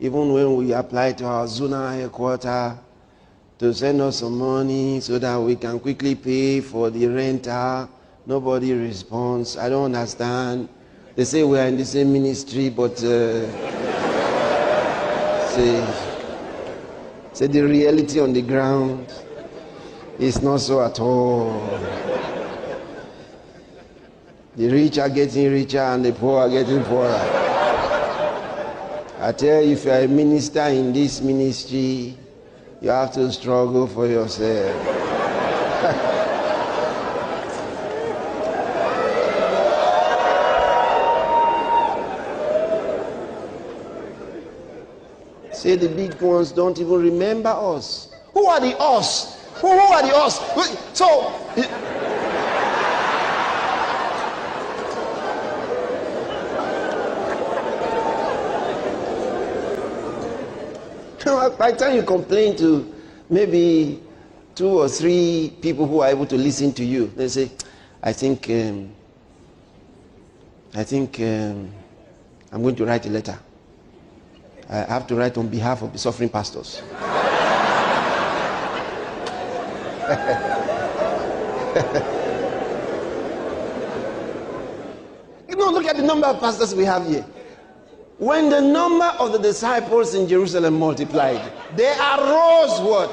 Even when we apply to our zonal headquarters to send us some money so that we can quickly pay for the rental, nobody responds. I don't understand. They say we are in the same ministry, but say the reality on the ground is not so at all. The rich are getting richer and the poor are getting poorer. I tell you, if you are a minister in this ministry, you have to struggle for yourself. Say the big ones don't even remember us. Who are the us? Who are the us? So, by the time you complain to maybe 2 or 3 people who are able to listen to you, they say, I think I'm going to write a letter. I have to write on behalf of the suffering pastors. Look at the number of pastors we have here. When the number of the disciples in Jerusalem multiplied, there arose what?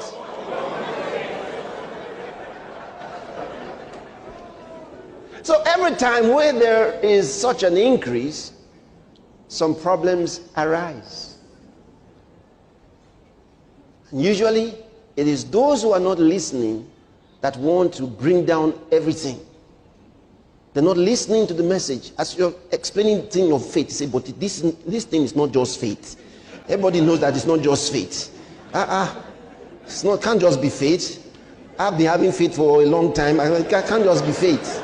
So every time where there is such an increase, some problems arise. And usually, it is those who are not listening that want to bring down everything. They're not listening to the message. As you're explaining the thing of faith, you say, but this thing is not just faith. Everybody knows that it's not just faith. Can't just be faith. I've been having faith for a long time. It can't just be faith.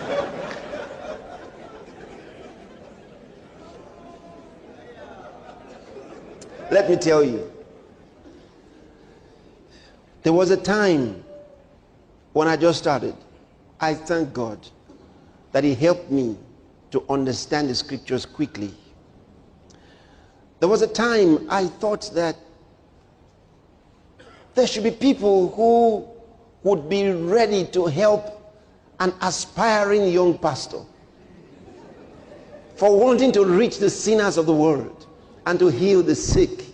Let me tell you, there was a time when I just started. I thank God that He helped me to understand the scriptures quickly. There was a time I thought that there should be people who would be ready to help an aspiring young pastor for wanting to reach the sinners of the world and to heal the sick.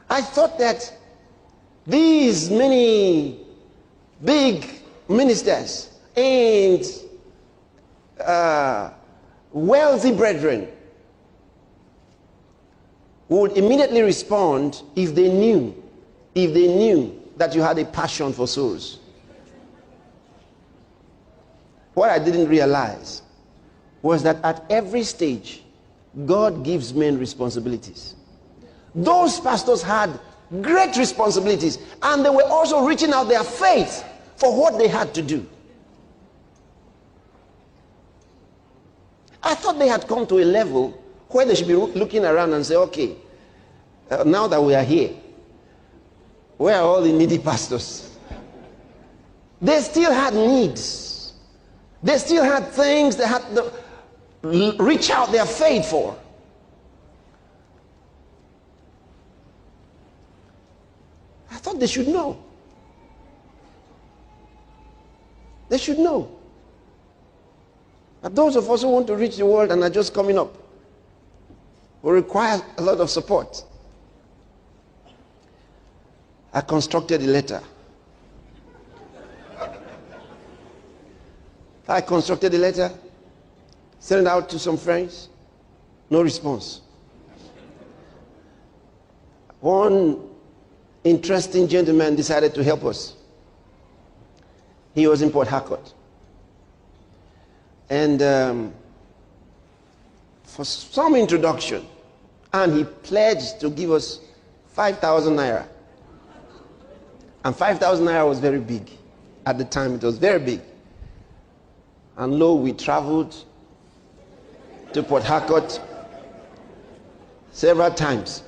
I thought that these many big ministers and wealthy brethren would immediately respond if they knew that you had a passion for souls. What I didn't realize was that at every stage, God gives men responsibilities. Those pastors had great responsibilities, and they were also reaching out their faith for what they had to do. I thought they had come to a level where they should be looking around and say, okay, now that we are here, where are all the needy pastors? They still had needs. They still had things they had to reach out their faith for. I thought they should know. They should know. But those of us who want to reach the world and are just coming up will require a lot of support. I constructed a letter. Sent it out to some friends. No response. One interesting gentleman decided to help us. He was in Port Harcourt. And for some introduction, and he pledged to give us 5,000 naira. And 5,000 naira was very big. At the time, it was very big. And lo, we traveled to Port Harcourt several times.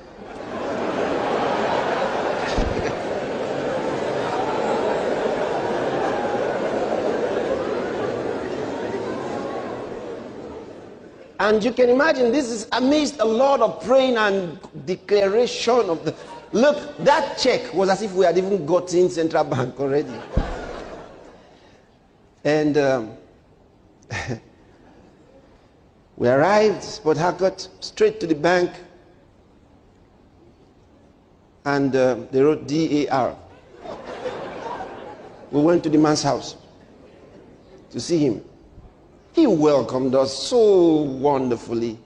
And you can imagine this is amidst a lot of praying and declaration of the... Look, that check was as if we had even gotten Central Bank already. And we arrived, Port Harcourt, straight to the bank. And they wrote DAR. We went to the man's house to see him. He welcomed us so wonderfully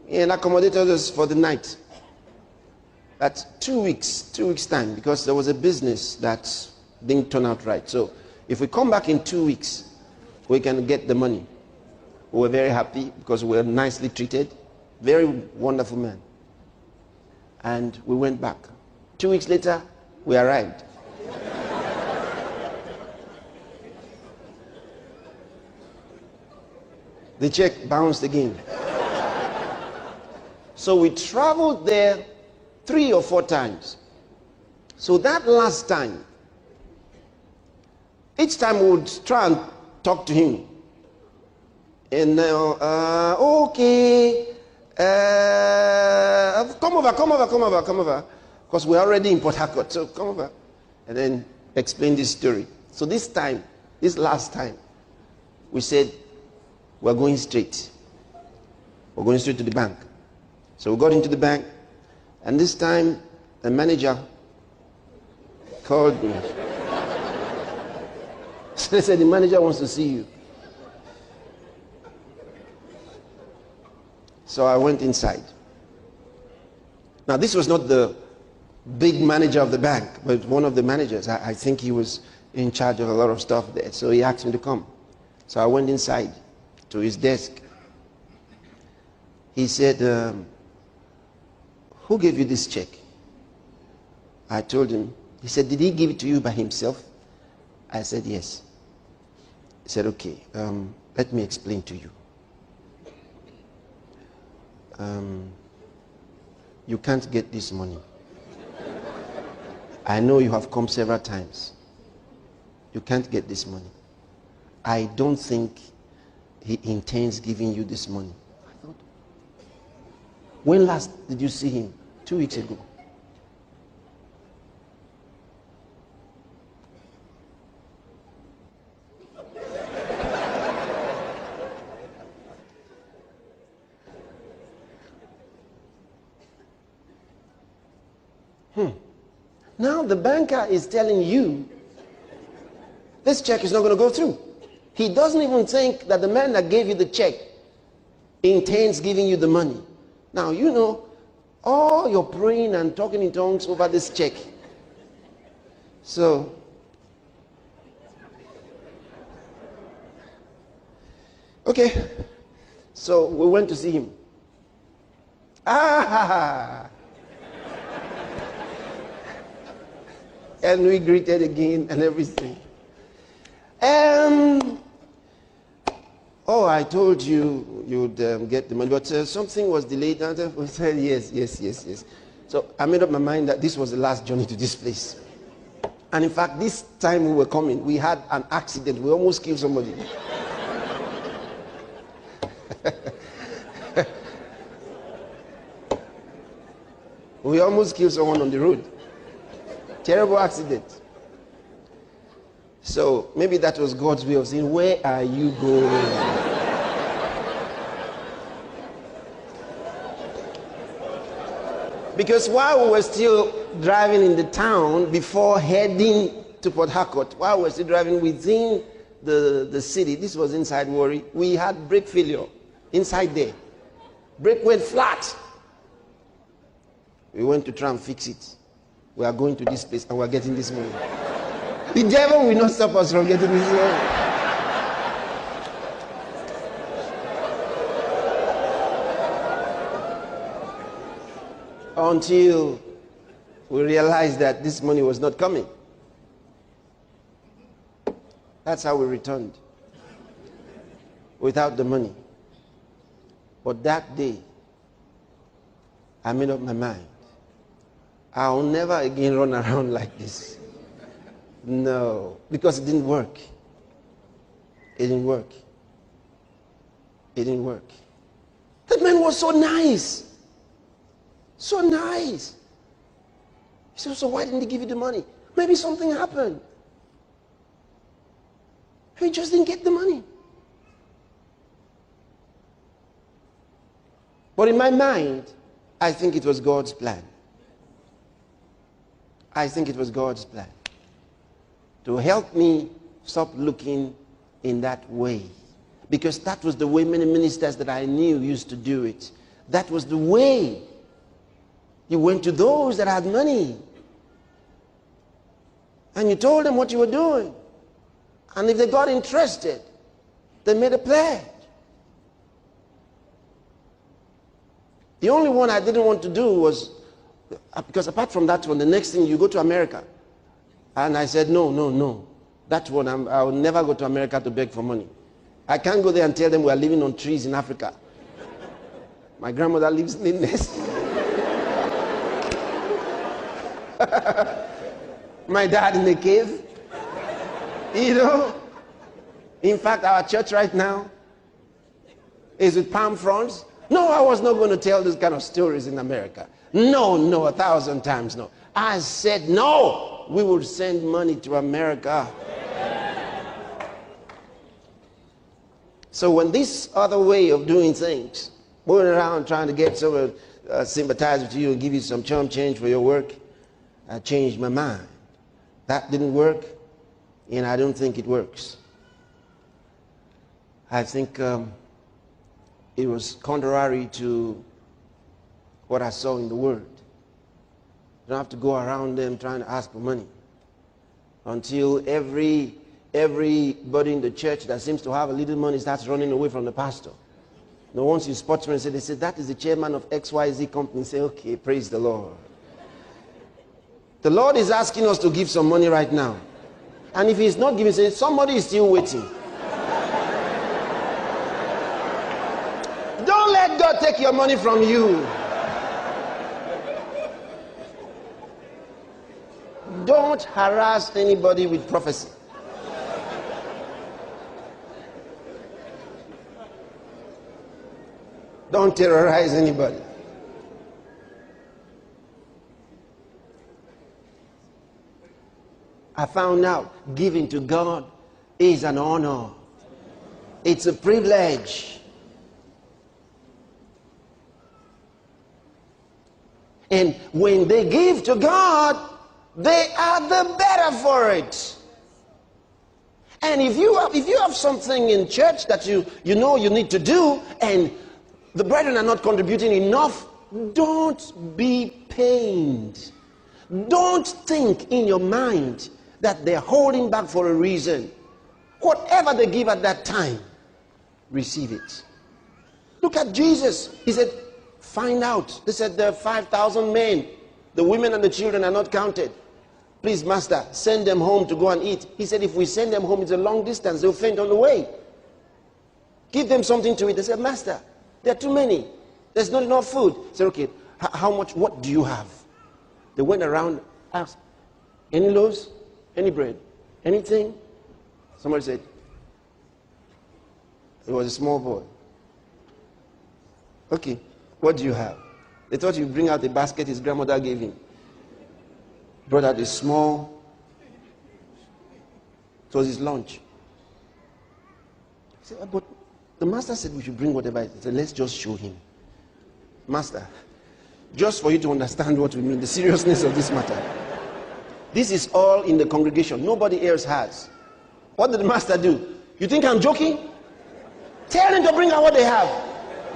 and accommodated us for the night. That's 2 weeks time, because there was a business that didn't turn out right. So if we come back in 2 weeks, we can get the money. We were very happy because we were nicely treated. Very wonderful man. And we went back. 2 weeks later, we arrived. The check bounced again. So we traveled there 3 or 4 times. So that last time, each time we would try and talk to him. And okay, come over. Because we're already in Port Harcourt, so come over. And then explain this story. So this last time, we said, we're going straight. We're going straight to the bank. So we got into the bank, and this time the manager called me. So they said, the manager wants to see you. So I went inside. Now this was not the big manager of the bank, but one of the managers. I think he was in charge of a lot of stuff there. So he asked me to come. So I went inside to his desk. He said, who gave you this check? I told him. He said, did he give it to you by himself? I said, yes. He said, okay, let me explain to you. You can't get this money. I know you have come several times. You can't get this money. I don't think he intends giving you this money. I thought, when last did you see him? 2 weeks ago. Now the banker is telling you this check is not going to go through. He doesn't even think that the man that gave you the check intends giving you the money. Now, you know, all your praying and talking in tongues over this check. So, okay. So we went to see him. And we greeted again and everything. Oh, I told you you'd get the money, but something was delayed. And we said, yes. So I made up my mind that this was the last journey to this place. And in fact, this time we were coming, we had an accident. We almost killed somebody. We almost killed someone on the road. Terrible accident. So maybe that was God's way of saying, where are you going? Because while we were still driving in the town before heading to Port Harcourt, while we were still driving within the city, this was inside Warri, we had brake failure inside there. Brake went flat. We went to try and fix it. We are going to this place and we are getting this money. The devil will not stop us from getting this money. Until we realized that this money was not coming. That's how we returned. Without the money. But that day, I made up my mind. I'll never again run around like this. No, because it didn't work. It didn't work. It didn't work. That man was so nice. So nice. He said, so why didn't he give you the money? Maybe something happened. He just didn't get the money. But in my mind, I think it was God's plan. I think it was God's plan to help me stop looking in that way. Because that was the way many ministers that I knew used to do it. That was the way. You went to those that had money. And you told them what you were doing. And if they got interested, they made a pledge. The only one I didn't want to do was, because apart from that one, the next thing you go to America. And I said, no. That one, I will never go to America to beg for money. I can't go there and tell them we are living on trees in Africa. My grandmother lives in the nest. My dad in the cave. You know. In fact, our church right now is with palm fronds. No, I was not going to tell this kind of stories in America. No, 1,000 times no. I said no. We would send money to America. So when this other way of doing things, going around trying to get someone sympathize with you and give you some chump change for your work, I changed my mind. That didn't work, and I don't think it works. I think it was contrary to what I saw in the Word. You don't have to go around them trying to ask for money until everybody in the church that seems to have a little money starts running away from the pastor. Now, once you spot me and they say, that is the chairman of XYZ company, say, okay, praise the Lord. The Lord is asking us to give some money right now. And if he's not giving, say, somebody is still waiting. Don't let God take your money from you. Don't harass anybody with prophecy. Don't terrorize anybody. I found out giving to God is an honor. It's a privilege. And when they give to God, they are the better for it. And if you have something in church that you know you need to do, and the brethren are not contributing enough, don't be pained. Don't think in your mind that they're holding back for a reason. Whatever they give at that time, receive it. Look at Jesus. He said, find out. They said there are 5,000 men. The women and the children are not counted. Please, master, send them home to go and eat. He said, if we send them home, it's a long distance. They'll faint on the way. Give them something to eat. They said, master, there are too many. There's not enough food. He said, okay, how much, what do you have? They went around, asked, any loaves? Any bread? Anything? Somebody said, it was a small boy. Okay, what do you have? They thought you'd bring out the basket his grandmother gave him. Brought out a small, it was his lunch. He said, but the master said we should bring whatever it is. He said, let's just show him. Master, just for you to understand what we mean, the seriousness of this matter. This is all in the congregation. Nobody else has. What did the master do? You think I'm joking? Tell them to bring out what they have.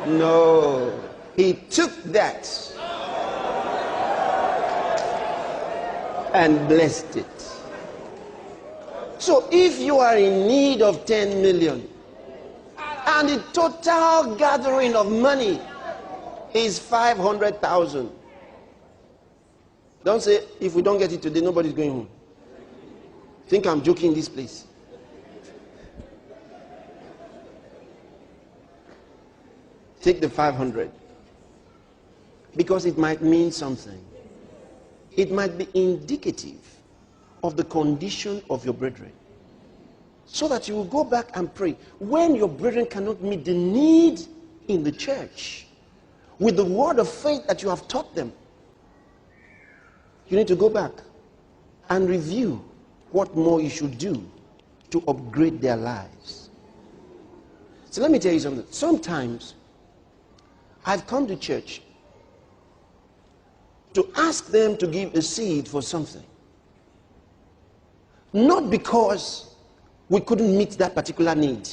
No. He took that and blessed it. So if you are in need of 10 million and the total gathering of money is 500,000, don't say, if we don't get it today, nobody's going home. Think I'm joking in this place. Take the 500. Because it might mean something. It might be indicative of the condition of your brethren. So that you will go back and pray. When your brethren cannot meet the need in the church, with the word of faith that you have taught them. You need to go back and review what more you should do to upgrade their lives. So let me tell you something. Sometimes I've come to church to ask them to give a seed for something. Not because we couldn't meet that particular need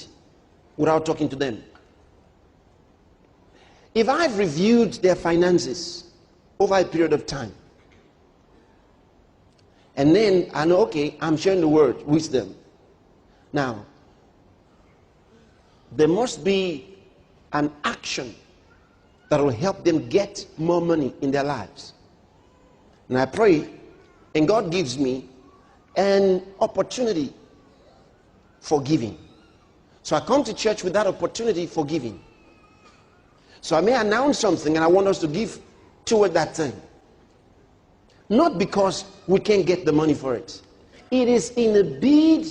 without talking to them. If I've reviewed their finances over a period of time, and then I know, okay, I'm sharing the word, wisdom. Now, there must be an action that will help them get more money in their lives. And I pray, and God gives me an opportunity for giving. So I come to church with that opportunity for giving. So I may announce something and I want us to give toward that thing. Not because we can't get the money for it. It is in a bid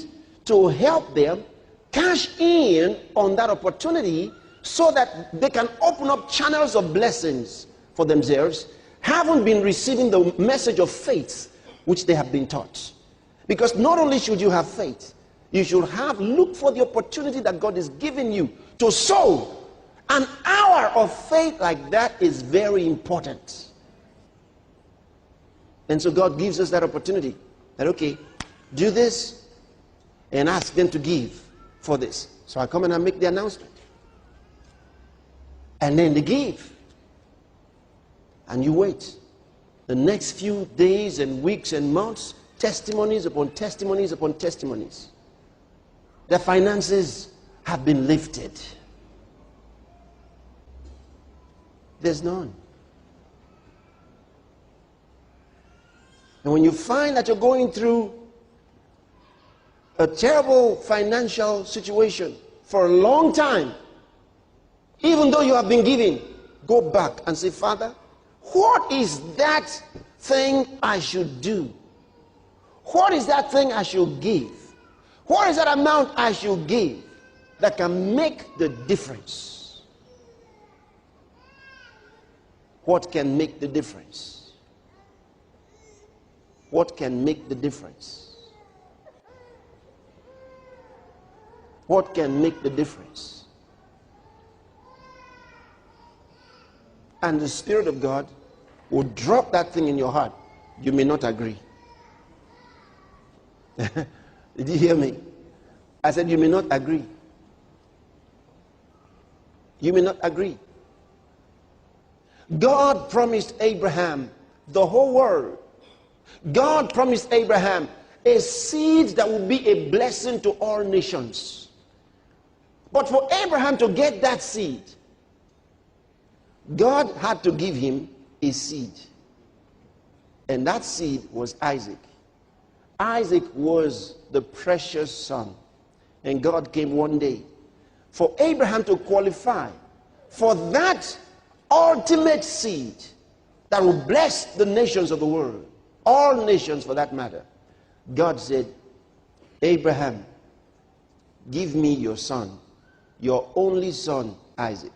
to help them cash in on that opportunity so that they can open up channels of blessings for themselves, haven't been receiving the message of faith which they have been taught. Because not only should you have faith, you should look for the opportunity that God is giving you to sow. An hour of faith like that is very important. And so God gives us that opportunity that, okay, do this and ask them to give for this. So I come and I make the announcement. And then they give. And you wait. The next few days and weeks and months, testimonies upon testimonies upon testimonies. Their finances have been lifted. There's none. And when you find that you're going through a terrible financial situation for a long time, even though you have been giving, go back and say, Father, what is that thing I should do? What is that thing I should give? What is that amount I should give that can make the difference? What can make the difference? What can make the difference? What can make the difference? And the Spirit of God will drop that thing in your heart. You may not agree. Did you hear me? I said you may not agree. You may not agree. God promised Abraham the whole world. God promised Abraham a seed that would be a blessing to all nations. But for Abraham to get that seed, God had to give him a seed. And that seed was Isaac. Isaac was the precious son. And God came one day for Abraham to qualify for that ultimate seed that will bless the nations of the world. All nations for that matter. God said, Abraham, give me your son, your only son, Isaac.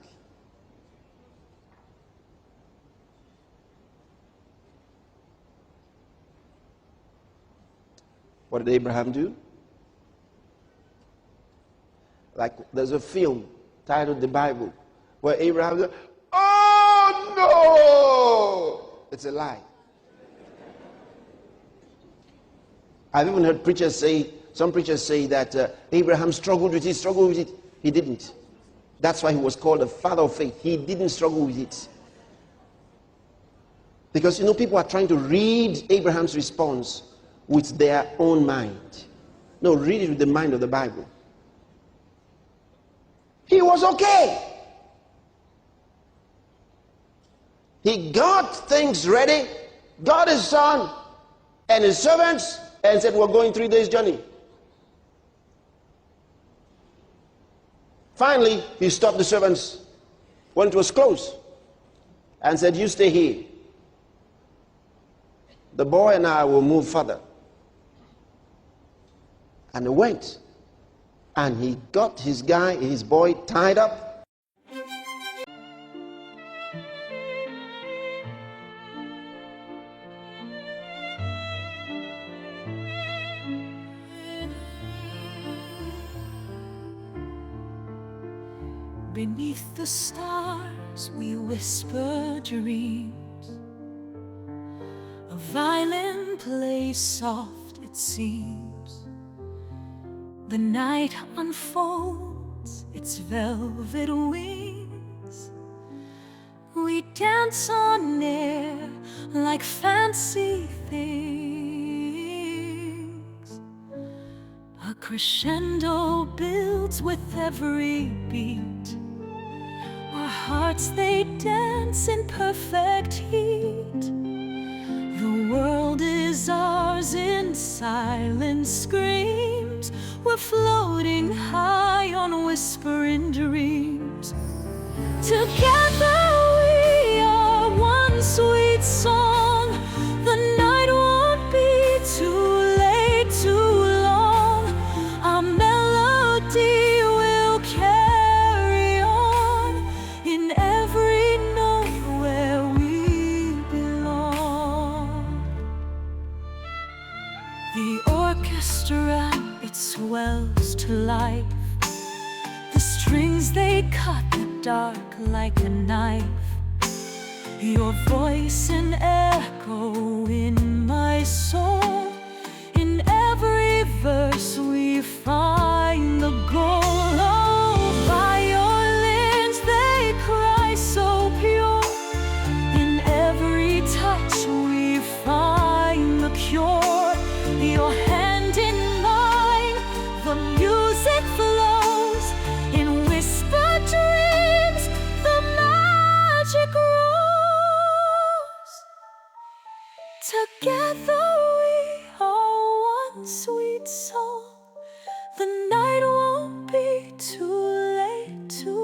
What did Abraham do? Like there's a film titled The Bible where Abraham said, oh no! It's a lie. I've even heard preachers say, some preachers say that Abraham struggled with it. He didn't. That's why he was called the father of faith. He didn't struggle with it. Because, you know, people are trying to read Abraham's response with their own mind. No, read it with the mind of the Bible. He was okay. He got things ready, got his son and his servants, and said, we're going 3 days journey. Finally, he stopped the servants when it was close and said, you stay here. The boy and I will move further. And he went. And he got his boy tied up. Beneath the stars we whisper dreams. A violin plays soft, it seems. The night unfolds its velvet wings. We dance on air like fancy things. A crescendo builds with every beat. Our hearts, they dance in perfect heat. The world is ours in silent screams. We're floating high on whispering dreams. Together we are one sweet song. The night won't be too late, too long. Our melody will carry on in every note where we belong. The orchestra, it swells to life. The strings, they cut the dark like a knife. Your voice an echo in my soul. In every verse we find the goal. Oh, violins, they cry so pure. In every touch we find the cure. Your hand in mine, the music flows. In whisper dreams, the magic grows. Together we are one sweet song. The night won't be too late, too